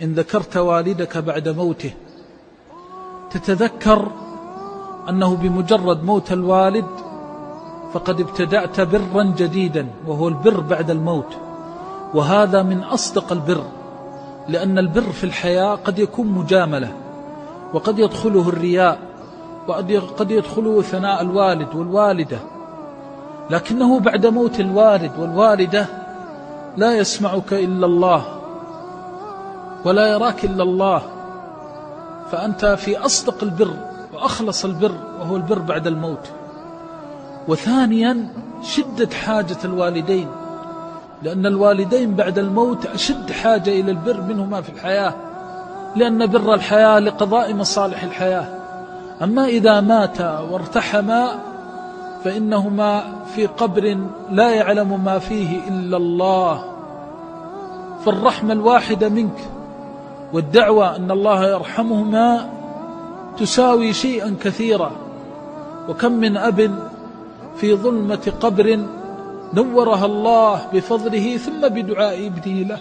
إن ذكرت والدك بعد موته تتذكر أنه بمجرد موت الوالد فقد ابتدأت برا جديدا، وهو البر بعد الموت، وهذا من أصدق البر، لأن البر في الحياة قد يكون مجاملة، وقد يدخله الرياء، وقد يدخله ثناء الوالد والوالدة، لكنه بعد موت الوالد والوالدة لا يسمعك إلا الله ولا يراك إلا الله، فأنت في أصدق البر وأخلص البر، وهو البر بعد الموت. وثانيا شدة حاجة الوالدين، لأن الوالدين بعد الموت أشد حاجة إلى البر منهما في الحياة، لأن بر الحياة لقضاء مصالح الحياة. أما إذا مات وارتحما فإنهما في قبر لا يعلم ما فيه إلا الله، فالرحمة الواحدة منك والدعوة أن الله يرحمهما تساوي شيئا كثيرا. وكم من أب في ظلمة قبر نورها الله بفضله ثم بدعاء ابنه له،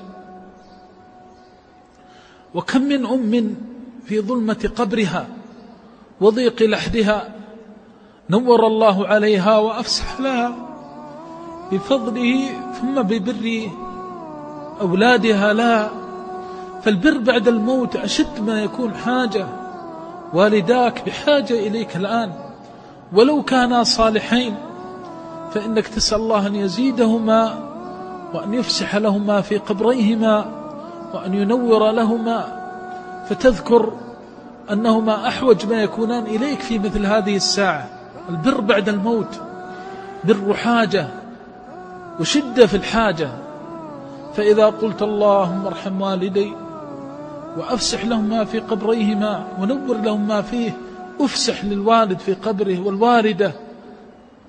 وكم من أم في ظلمة قبرها وضيق لحدها نور الله عليها وأفسح لها بفضله ثم ببر أولادها لها. فالبر بعد الموت أشد ما يكون حاجة، والداك بحاجة إليك الآن، ولو كانا صالحين فإنك تسأل الله أن يزيدهما وأن يفسح لهما في قبريهما وأن ينور لهما، فتذكر أنهما أحوج ما يكونان إليك في مثل هذه الساعة. البر بعد الموت بر حاجة وشدة في الحاجة، فإذا قلت اللهم ارحم والدي وأفسح لهما في قبريهما ونور لهم ما فيه، أفسح للوالد في قبره والوالدة،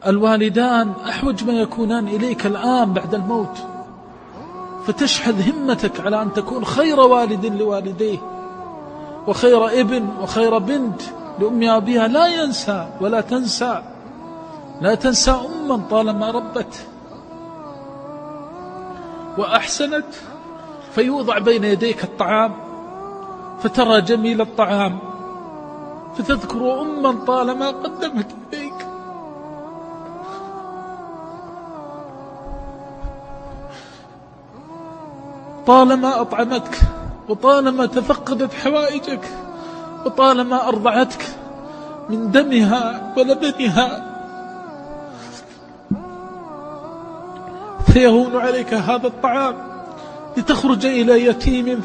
الوالدان أحوج ما يكونان إليك الآن بعد الموت، فتشحذ همتك على أن تكون خير والد لوالديه وخير ابن وخير بنت لأم أبيها. لا ينسى ولا تنسى، لا تنسى أما طالما ربت وأحسنت، فيوضع بين يديك الطعام فترى جميل الطعام فتذكر أما طالما قدمت إليك، طالما أطعمتك وطالما تفقدت حوائجك وطالما أرضعتك من دمها ولبنها، فيهون عليك هذا الطعام لتخرج إلى يتيم